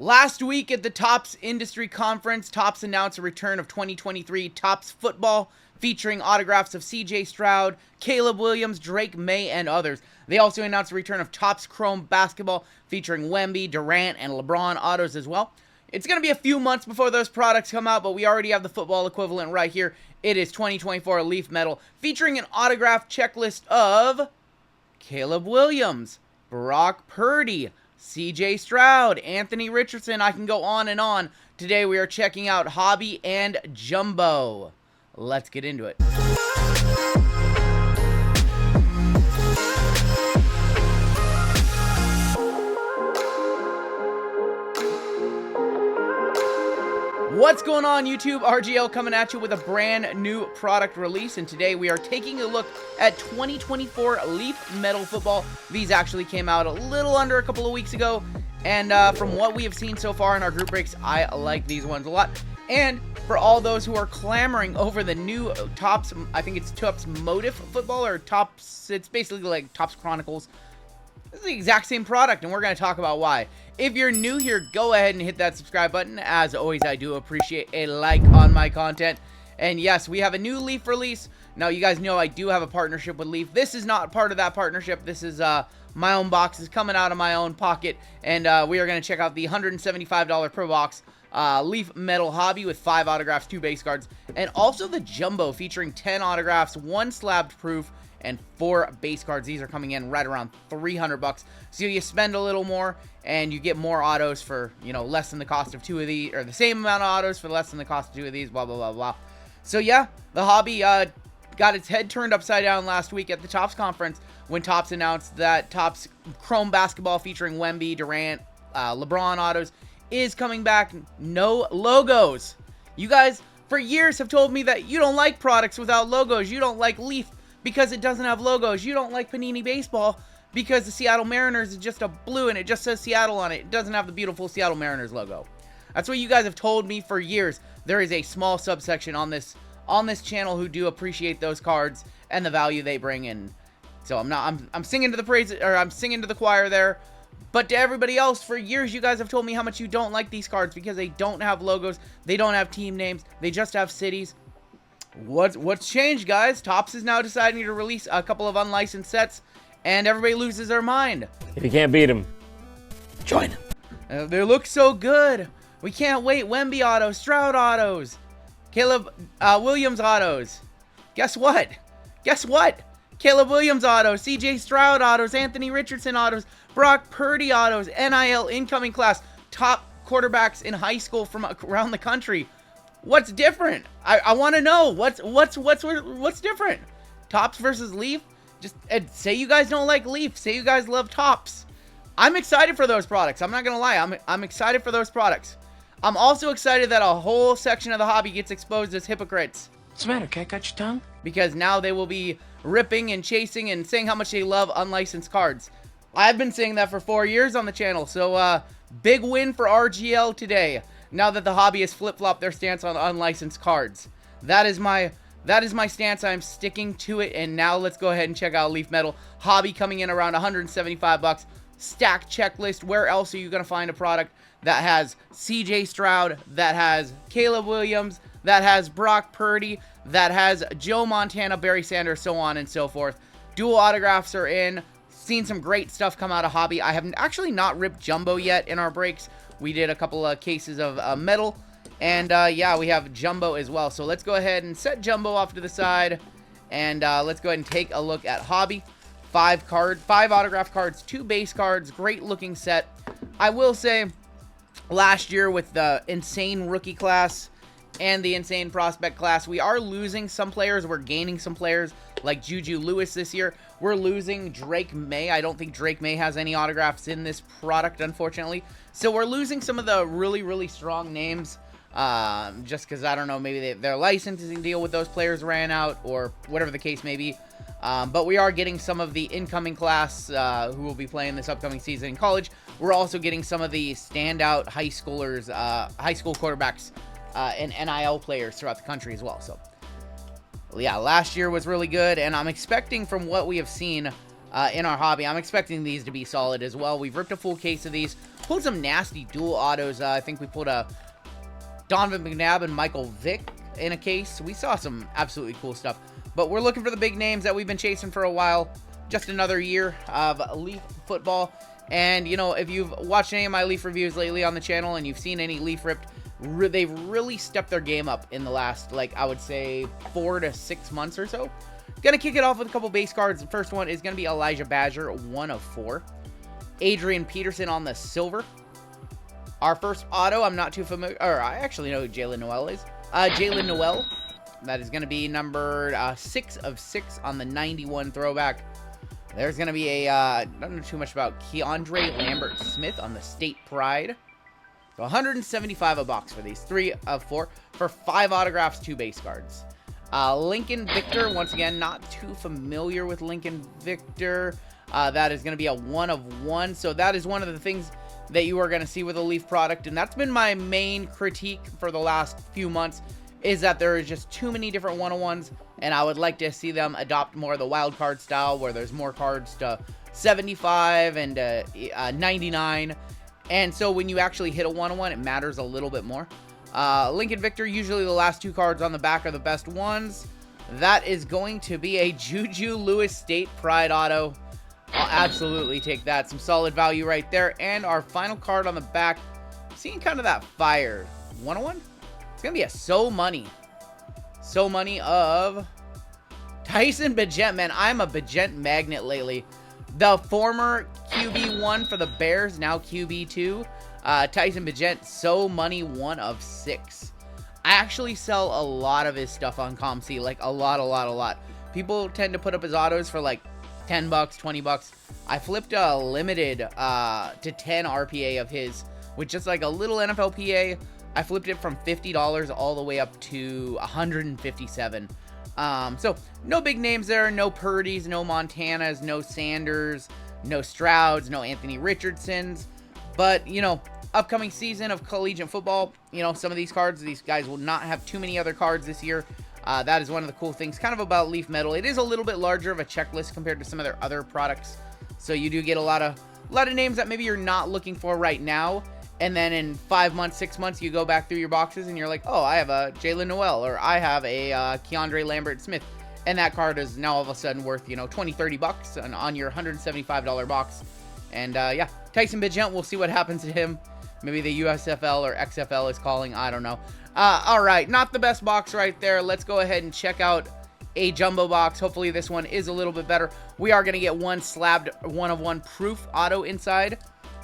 Last week at the Topps Industry Conference, Topps announced a return of 2023 Topps Football, featuring autographs of CJ Stroud, Caleb Williams, Drake May, and others. They also announced a return of Topps Chrome Basketball, featuring Wemby, Durant, and LeBron autos as well. It's going to be a few months before those products come out, but we already have the football equivalent right here. It is 2024 Leaf Metal, featuring an autograph checklist of Caleb Williams, Brock Purdy, CJ Stroud, Anthony Richardson. I can go on and on. Today we are checking out Hobby and Jumbo. Let's get into it. What's going on, YouTube? RGL coming at you with a brand new product release, and today we are taking a look at 2024 Leaf Metal Football. These actually came out a little under a couple of weeks ago, and from what we have seen so far in our group breaks, I like these ones a lot. And for all those who are clamoring over the new Topps, I think it's Topps Motif Football, or Topps, it's basically like Topps Chronicles. This is the exact same product, and we're going to talk about why. If you're new here, go ahead and hit that subscribe button. As always, I do appreciate a like on my content. And yes, we have a new Leaf release. Now, you guys know I do have a partnership with Leaf. This is not part of that partnership. This is my own boxes coming out of my own pocket. And we are going to check out the $175 per box Leaf Metal Hobby with 5 autographs, 2 base cards. And also the Jumbo featuring 10 autographs, 1 slabbed proof, and 4 base cards. These are coming in right around $300. So you spend a little more and you get more autos for, you know, less than the cost of 2 of these, or the same amount of autos for less than the cost of 2 of these, blah, blah, blah, blah. So yeah, the hobby got its head turned upside down last week at the Topps conference when Topps announced that Topps Chrome Basketball featuring Wemby, Durant, LeBron autos is coming back. No logos. You guys, for years, have told me that you don't like products without logos. You don't like Leaf because it doesn't have logos. You don't like Panini Baseball because the Seattle Mariners is just a blue and it just says Seattle on it. It doesn't have the beautiful Seattle Mariners logo. That's what you guys have told me for years. There is a small subsection on this channel who do appreciate those cards and the value they bring in. So I'm singing to the praise, or I'm singing to the choir there. But to everybody else, for years you guys have told me how much you don't like these cards because they don't have logos, they don't have team names, they just have cities. What's changed, guys? Topps is now deciding to release a couple of unlicensed sets, and everybody loses their mind. If you can't beat them, join them. They look so good. We can't wait. Wemby autos, Stroud autos, Caleb Williams autos. Guess what? Guess what? Caleb Williams autos, CJ Stroud autos, Anthony Richardson autos, Brock Purdy autos, NIL incoming class, top quarterbacks in high school from around the country. What's different? I want to know what's different. Topps versus Leaf? Just say you guys don't like Leaf. Say you guys love Topps. I'm excited for those products. I'm not gonna lie. I'm excited for those products. I'm also excited that a whole section of the hobby gets exposed as hypocrites. What's the matter, cat? Got your tongue? Because now they will be ripping and chasing and saying how much they love unlicensed cards. I've been saying that for 4 years on the channel. So big win for RGL today. Now that the hobby has flip-flopped their stance on unlicensed cards. That is my stance. I'm sticking to it. And now let's go ahead and check out Leaf Metal. Hobby coming in around $175. Stack checklist. Where else are you going to find a product that has CJ Stroud, that has Caleb Williams, that has Brock Purdy, that has Joe Montana, Barry Sanders, so on and so forth. Dual autographs are in. Seen some great stuff come out of hobby. I have actually not ripped Jumbo yet in our breaks. We did a couple of cases of metal, and yeah, we have Jumbo as well. So let's go ahead and set Jumbo off to the side, and let's go ahead and take a look at hobby. 5 autograph cards, 2 base cards, great looking set. I will say, last year with the insane rookie class and the insane prospect class, we are losing some players. We're gaining some players like Juju Lewis this year. We're losing Drake May. I don't think Drake May has any autographs in this product, unfortunately. So we're losing some of the really, really strong names just because, I don't know, maybe their licensing deal with those players ran out or whatever the case may be. But we are getting some of the incoming class who will be playing this upcoming season in college. We're also getting some of the standout high schoolers, high school quarterbacks, and NIL players throughout the country as well. So, yeah, last year was really good, and I'm expecting from what we have seen in our hobby, I'm expecting these to be solid as well. We've ripped a full case of these. pulled some nasty dual autos. I think we pulled a Donovan McNabb and Michael Vick in a case. We saw some absolutely cool stuff. But we're looking for the big names that we've been chasing for a while. Just another year of Leaf football. And, you know, if you've watched any of my Leaf reviews lately on the channel and you've seen any Leaf ripped, they've really stepped their game up in the last, like, I would say 4 to 6 months or so. Gonna kick it off with a couple base cards. The first one is gonna be Elijah Badger, 1 of 4. Adrian Peterson on the silver. Our first auto, I'm not too familiar, or I actually know who Jalen Noel is. Jalen Noel, that is gonna be numbered 6 of 6 on the 91 throwback. There's going to be a, I don't know too much about Keandre Lambert-Smith on the State Pride. So 175 a box for these. 3 of 4 for 5 autographs, 2 base cards. Lincoln Victor, once again, not too familiar with Lincoln Victor. That is going to be a 1 of 1. So that is one of the things that you are going to see with a Leaf product. And that's been my main critique for the last few months, is that there is just too many different 1-of-1s, and I would like to see them adopt more of the wild card style, where there's more cards to 75 and 99, and so when you actually hit a 1-of-1, it matters a little bit more. Lincoln Victor, usually the last 2 cards on the back are the best ones. That is going to be a Juju Lewis State Pride auto. I'll absolutely take that. Some solid value right there. And our final card on the back, seeing kind of that fire. 1-of-1? It's going to be a So Money of Tyson Bagent. Man, I'm a Bagent magnet lately. The former QB1 for the Bears, now QB2. Tyson Bagent, So Money, 1 of 6. I actually sell a lot of his stuff on ComC, like a lot. People tend to put up his autos for like 10 bucks, 20 bucks. I flipped a limited to 10 RPA of his with just like a little NFL PA. I flipped it from $50 all the way up to $157. So no big names there, no Purdys, no Montanas, no Sanders, no Strouds, no Anthony Richardsons. But, you know, upcoming season of collegiate football, you know, some of these cards, these guys will not have too many other cards this year. That is one of the cool things kind of about Leaf Metal. It is a little bit larger of a checklist compared to some of their other products. So you do get a lot of names that maybe you're not looking for right now. And then in 5 months, 6 months, you go back through your boxes and you're like, oh, I have a Jalen Noel, or I have a Keandre Lambert-Smith. And that card is now all of a sudden worth, you know, 20, 30 bucks on your $175 box. And yeah, Tyson Bagent, we'll see what happens to him. Maybe the USFL or XFL is calling, I don't know. All right, not the best box right there. Let's go ahead and check out a jumbo box. Hopefully this one is a little bit better. We are going to get one slabbed 1-of-1 proof auto inside.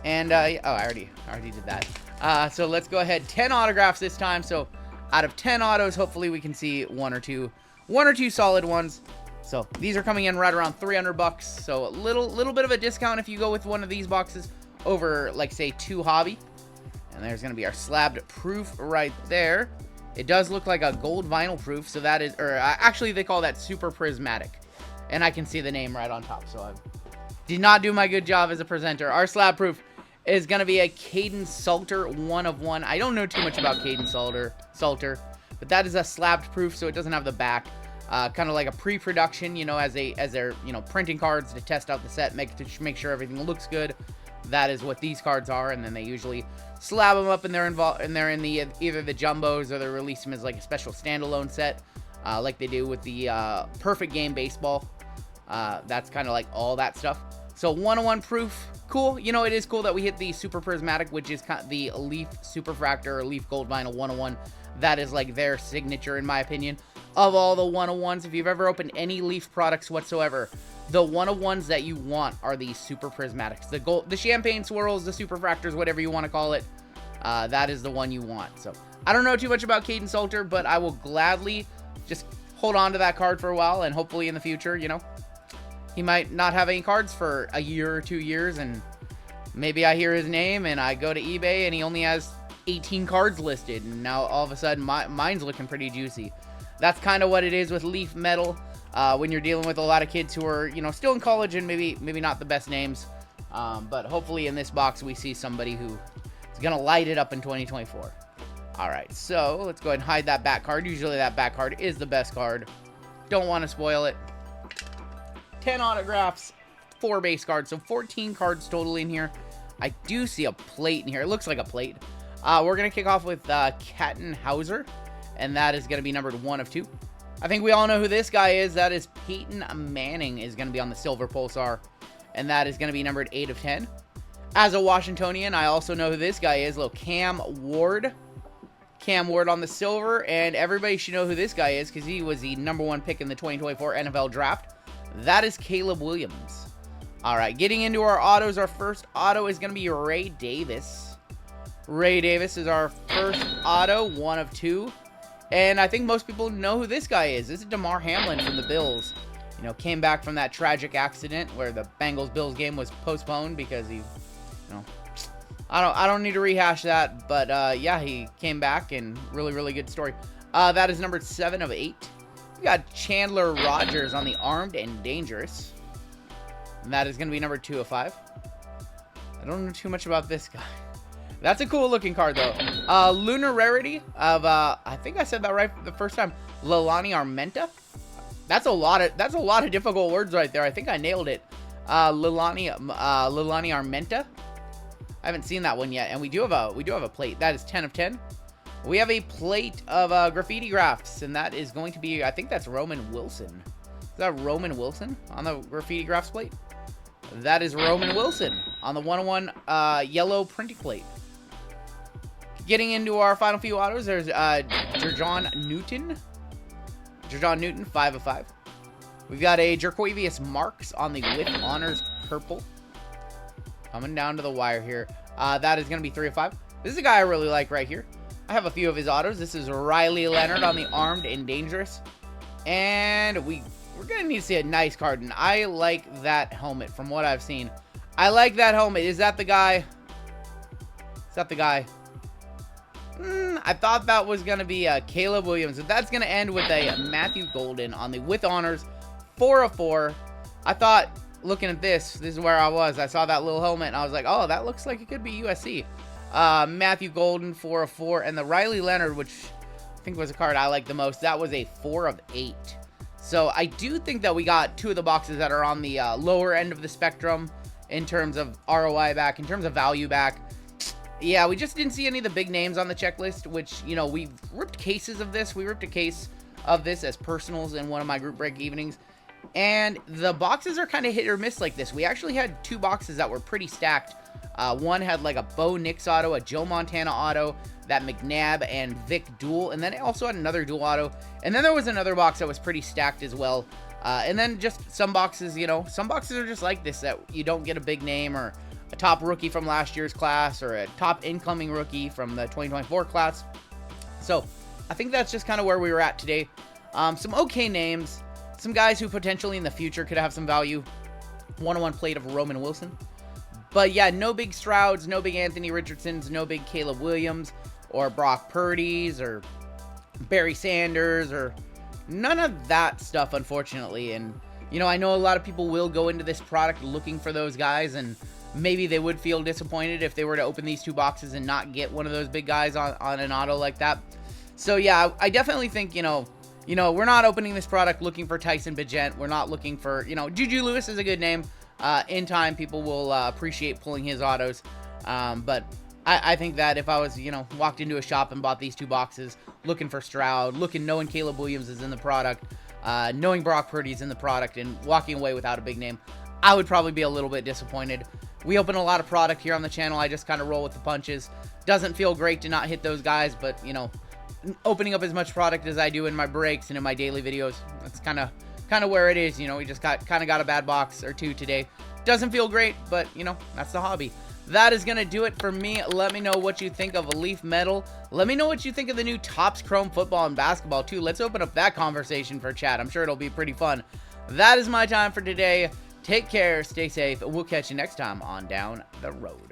And, oh, I already did that. So let's go ahead. 10 autographs this time. So out of 10 autos, hopefully we can see one or two solid ones. So these are coming in right around 300 bucks. So a little bit of a discount if you go with one of these boxes over, like, say, 2 hobby. And there's going to be our slabbed proof right there. It does look like a gold vinyl proof. So that is, or actually they call that super prismatic. And I can see the name right on top. So I did not do my good job as a presenter. Our slab proof is going to be a Caden Salter 1-of-1. I don't know too much about Caden Salter, but that is a slabbed proof, so it doesn't have the back. Kind of like a pre-production, you know, as they're, you know, printing cards to test out the set, make sure everything looks good. That is what these cards are, and then they usually slab them up, and they're in the either the jumbos, or they release them as like a special standalone set, like they do with the Perfect Game Baseball. That's kind of like all that stuff. So 1-of-1 proof, cool. You know, it is cool that we hit the super prismatic, which is kind of the Leaf Superfractor or Leaf Gold Vinyl 1-of-1. That is like their signature, in my opinion, of all the 1-of-1s. If you've ever opened any Leaf products whatsoever, the 1-of-1s that you want are these super prismatics. The champagne swirls, the superfractors, whatever you want to call it. That is the one you want. So I don't know too much about Caden Salter, but I will gladly just hold on to that card for a while, and hopefully in the future, you know, he might not have any cards for a year or 2 years, and maybe I hear his name and I go to eBay and he only has 18 cards listed, and now all of a sudden mine's looking pretty juicy. That's kind of what it is with Leaf Metal when you're dealing with a lot of kids who are, you know, still in college and maybe not the best names. But hopefully in this box we see somebody who is going to light it up in 2024. All right, so let's go ahead and hide that back card. Usually that back card is the best card. Don't want to spoil it. 10 autographs, 4 base cards, so 14 cards total in here. I do see a plate in here. It looks like a plate. We're going to kick off with Kattenhauser, and that is going to be numbered 1 of 2. I think we all know who this guy is. That is Peyton Manning is going to be on the silver pulsar, and that is going to be numbered 8 of 10. As a Washingtonian, I also know who this guy is, little Cam Ward. Cam Ward on the silver, and everybody should know who this guy is because he was the #1 pick in the 2024 NFL Draft. That is Caleb Williams. All right, getting into our autos, our first auto is going to be Ray Davis. Ray Davis is our first auto, 1 of 2. And I think most people know who this guy is. This is DeMar Hamlin from the Bills. You know, came back from that tragic accident where the Bengals-Bills game was postponed because he, you know, I don't need to rehash that, but yeah, he came back and really good story. That is numbered 7 of 8. We got Chandler Rogers on the Armed and Dangerous. And that is going to be number 2 of 5. I don't know too much about this guy. That's a cool looking card though. Lunar Rarity of I think I said that right the first time. Leilani Armenta. That's a lot of difficult words right there. I think I nailed it. Leilani Armenta. I haven't seen that one yet, and we do have a plate. That is 10 of 10. We have a plate of graffiti graphs, and that is going to be, I think that's Roman Wilson. Is that Roman Wilson on the graffiti graphs plate? That is Roman Wilson on the 101 yellow printing plate. Getting into our final few autos, there's Jerjon Newton. Jerjon Newton, 5 of 5. We've got a Jerquavius Marks on the With Honors purple. Coming down to the wire here. That is going to be 3 of 5. This is a guy I really like right here. I have a few of his autos. This is Riley Leonard on the Armed and Dangerous. And we're going to need to see a nice card. And I like that helmet from what I've seen. I like that helmet. Is that the guy? Is that the guy? I thought that was going to be Caleb Williams. But that's going to end with a Matthew Golden on the With Honors 4 of 4. I thought, looking at this is where I was. I saw that little helmet and I was like, oh, that looks like it could be USC. Matthew Golden, 4 of 4. And the Riley Leonard, which I think was a card I like the most, that was a 4 of 8. So I do think that we got 2 of the boxes that are on the lower end of the spectrum in terms of ROI back, in terms of value back. Yeah, we just didn't see any of the big names on the checklist, which, you know, we ripped cases of this. We ripped a case of this as personals in one of my group break evenings. And the boxes are kind of hit or miss like this. We actually had 2 boxes that were pretty stacked. One had like a Bo Nix auto, a Joe Montana auto, that McNabb and Vic duel, and then it also had another dual auto. And then there was another box that was pretty stacked as well. And then just some boxes, you know, some boxes are just like this, that you don't get a big name or a top rookie from last year's class or a top incoming rookie from the 2024 class. So I think that's just kind of where we were at today. Some okay names, some guys who potentially in the future could have some value. 101 plate of Roman Wilson. But yeah, no big Strouds, no big Anthony Richardsons, no big Caleb Williams or Brock Purdy's or Barry Sanders or none of that stuff, unfortunately. And, you know, I know a lot of people will go into this product looking for those guys, and maybe they would feel disappointed if they were to open these 2 boxes and not get one of those big guys on an auto like that. So yeah, I definitely think, you know, we're not opening this product looking for Tyson Bagent. We're not looking for, you know, Juju Lewis is a good name. In time, people will appreciate pulling his autos. But I think that if I was, you know, walked into a shop and bought these 2 boxes, looking for Stroud, knowing Caleb Williams is in the product, knowing Brock Purdy's in the product, and walking away without a big name, I would probably be a little bit disappointed. We open a lot of product here on the channel. I just kind of roll with the punches. Doesn't feel great to not hit those guys, but, you know, opening up as much product as I do in my breaks and in my daily videos, that's kind of where it is. You know, we just got a bad box or 2 today. Doesn't feel great, but, you know, that's the hobby. That is going to do it for me. Let me know what you think of Leaf Metal. Let me know what you think of the new Topps Chrome football and basketball, too. Let's open up that conversation for chat. I'm sure it'll be pretty fun. That is my time for today. Take care, stay safe, and we'll catch you next time on Down the Road.